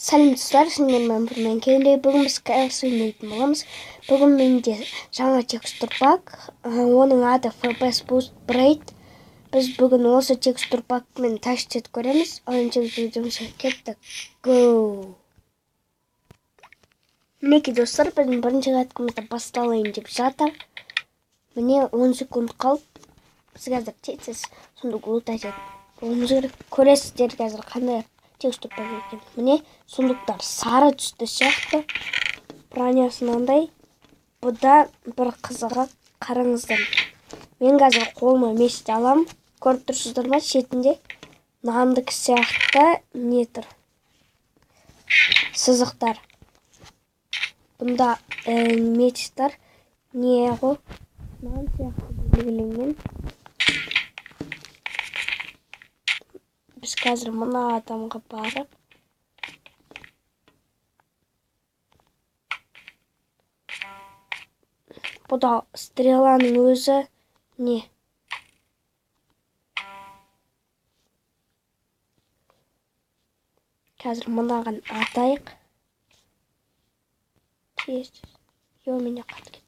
Сәлем достар, мен келе бүгін біз кәсі ойнайтын боламыз. Бүгін менде жаңа текстур пак, оның аты FPS Boost Braid. Біз бүгін осы текстур пакмен тәштет көреміз. Ойыншық видеомызға кеттік. Go! Мінекей достар, біздің бірінші қаткымызды басталайын деп жатыр. Міне 10 секунд қалып, біз қазір тетсіз сұмдық ұлтайтын. Олымыз керек көресіздер қазір қандай текстур пак екен. Міне сундуктар сары түсті сияқты. Бронясынандай. Бұда бір қызығы қараңыздар. Мен қазір қолыма мешіт алам. Көріп тұрсыздар ма, шетінде нандық сияқты не тұр? Сызықтар. Бұнда мешіттер не ғой? Нан сияқты белгіленген. Біз қазір мына адамға барып бұда стреланың өзі не? Қазір мынаған атайық. Йо, мене қат кетті.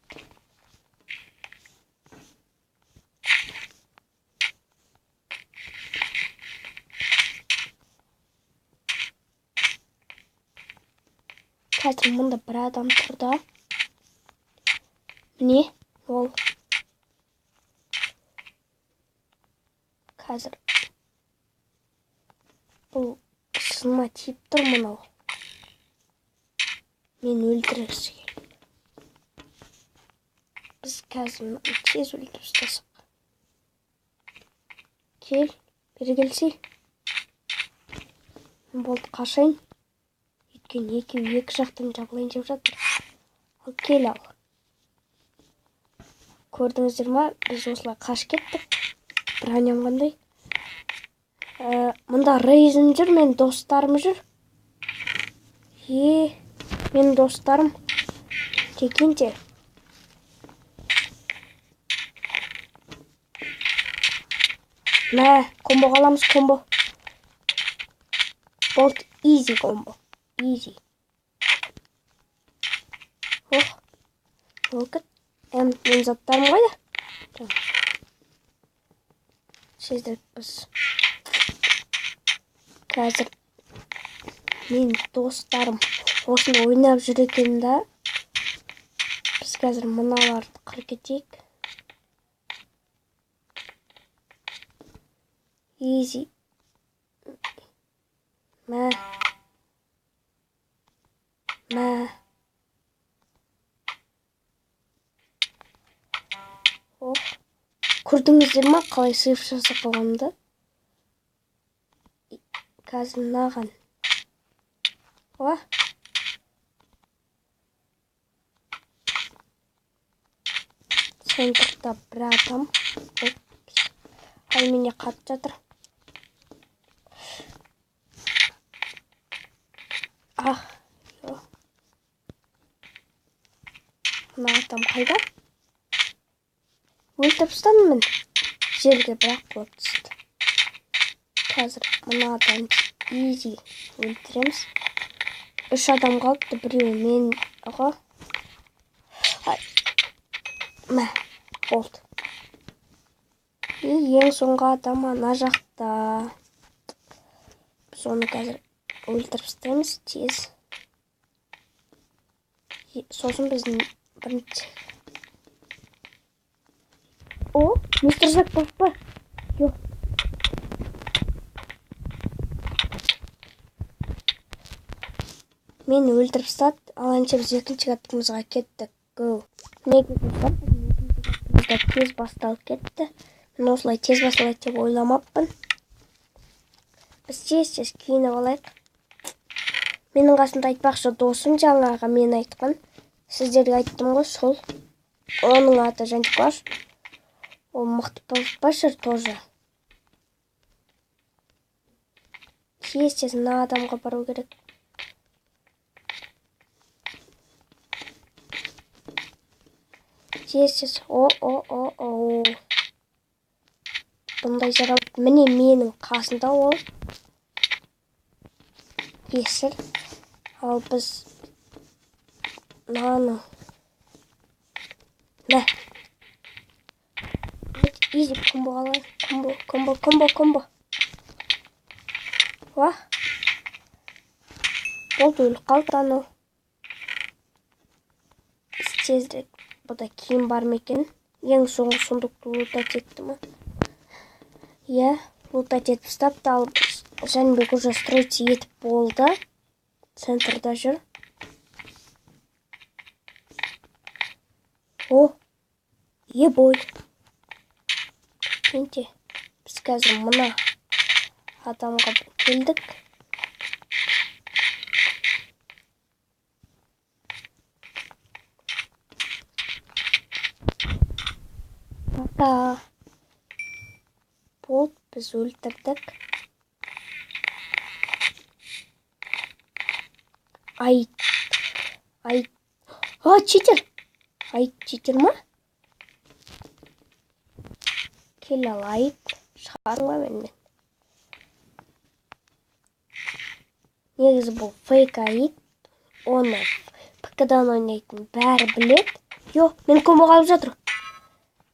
Қазір мұнда бір адам тұрда. Міне, ол. Қазір бұл сынма тиіп тұр мұнау. Мен өлтіргісі келіп. Біз қазір тез өлтіріп тастасақ. Кел, бері келсе. Болды қашайын. Өйткені екі жақтан жабылайын деп жатыр. Ал кел ал. Көрдіңіздер ма? Біз осылай қаш кеттік. Броням қандай. Мұнда Рейзін жүр, мен достарым жүр. Мен достарым текенте. Мә, комбо қаламыз, комбо. Болт, easy комбо. Easy. Ол кіт. Мен заттарым қойды. Сездіріп біз. Қазір мен достарым осыны ойнап жүр екен да. Біз қазір мыналарды қыр кетейік. Easy. Мә. Көрдіңіздер ма, қалай сейф жасап қойғанымды? Қазір мынаған. Центрда бір адам. Ай, мене қатып жатыр. Мына адам қайда? Өлтіріп тастадым. Жерге бірақ болып түсті. Қазір мына адам easy өлтіреміз. 3 адам қалыпты, біреуі мен ғой. Мә, болды. Ең соңғы адам ана жақта. Біз оны қазір өлтіріп тастаймыз тез. Сосын біздің бірінші. Мистер Жак бар па? Жоқ. Мені өлтіріп тастады. Алайынша біз екінші қаттығымызға кеттік. Go. Неге достар? Біздің тез басталып кетті. Мен осылай тез басталады деп ойламаппын. Біз тез киініп алайық. Менің қасымда айтпақшы досым жаңаға мен айтқан. Сіздерге айттым ғой сол. Оның аты Жантикош. Ол мықты болпашыр тоже. Тез мына адамға бару керек. Тез. Бұндай жаралып. Міне менің қасында ол. кесір. Ал біз мынаны мә изи комбо алайық. Комбо. Ва. Болды, өліп қалды анау. Тезірек. Бұда кейін бар ма екен? Ең соңғы сундуқты лутать етті ма? Иә, лутать етіп стапты, ал Жәнібек уже строить етіп болды. Центрда жүр. О, ебой. Кенте, біз қазір мұна адамға келдік. Болды, біз өлтірдік. Ай. Читер. Читер ма? Кел алайық. Шығарыңа менмен. Негізі бұл фейк айт. Оны ПК-дан ойнайтын бәрі білет. Мен комбо қалып жатыр.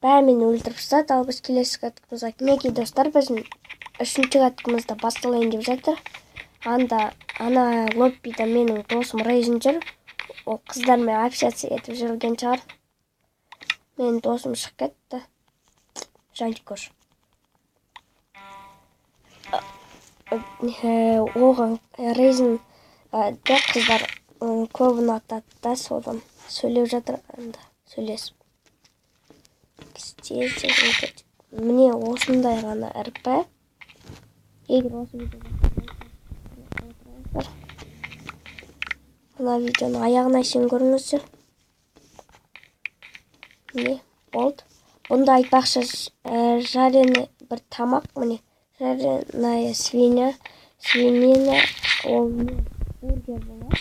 Бәрі мені өлтіріп стады, ал біз келесі катқымызға. Мінекей достар, біздің үшінші катқымызда басталайын деп жатыр. Ана лоббида менің досым Рейзін жүр. Ол қыздармен общаться етіп жүрген шығар. Менің досым шығып кетті. Жанчик көш. Оған Рейзін деп қыздар көбін атады да, содан сөйлеп жатыр. Сөйлесіп. Міне осындай ғана РП. Егер осы видеоға мына видеоны аяғына шейін көріңіздер. Міне болды. Бұнда айтпақшы жареный бір тамақ, міне жареная свинина, ол бургер болады.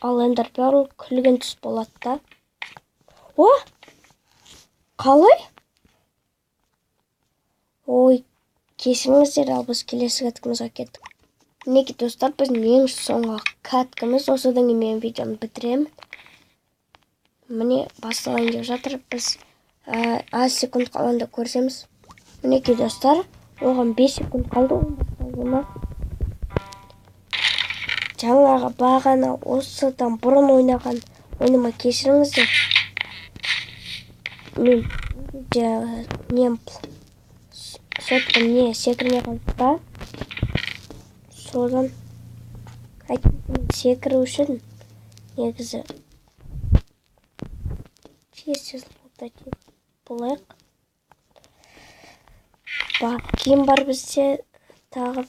Ал Эндер Перл күлген түс болады да. О! Қалай? Ой, кешіріңіздер, ал біз келесі каткамызға кеттік. Мінекей достар, біздің ең соңғы каткамыз. Осыдан кейін мен видеоны бітіремін. Міне басталайын деп жатыр. Біз аз секунд қалғанда көрсеміз. Мінекей достар, оған 5 секунд қалды оның басталуына. Жаңағы бағана осыдан бұрын ойнаған ойныма кешіріңіздер. Мен соттан не секірмей қалды да. Содан секіру үшін негізі тез болайық. Кейін бар бізде тағы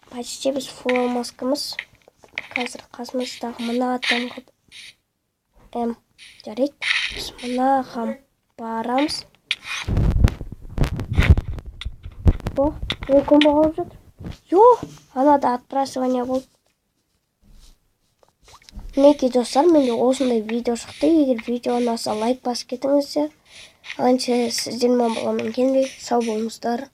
почти біз фулл маскамыз. Қазір қасымыздағы мына адамға жарайды. Біз мұнаға барамыз. Ол комбо қалып жатыр. Анада отпрашивание болды. Мінекей достар, менде осындай видео шықты. Егер видео ұнаса лайк басып кетіңіздер. Алайынша сіздермен боламын келмей, сау болыңыздар.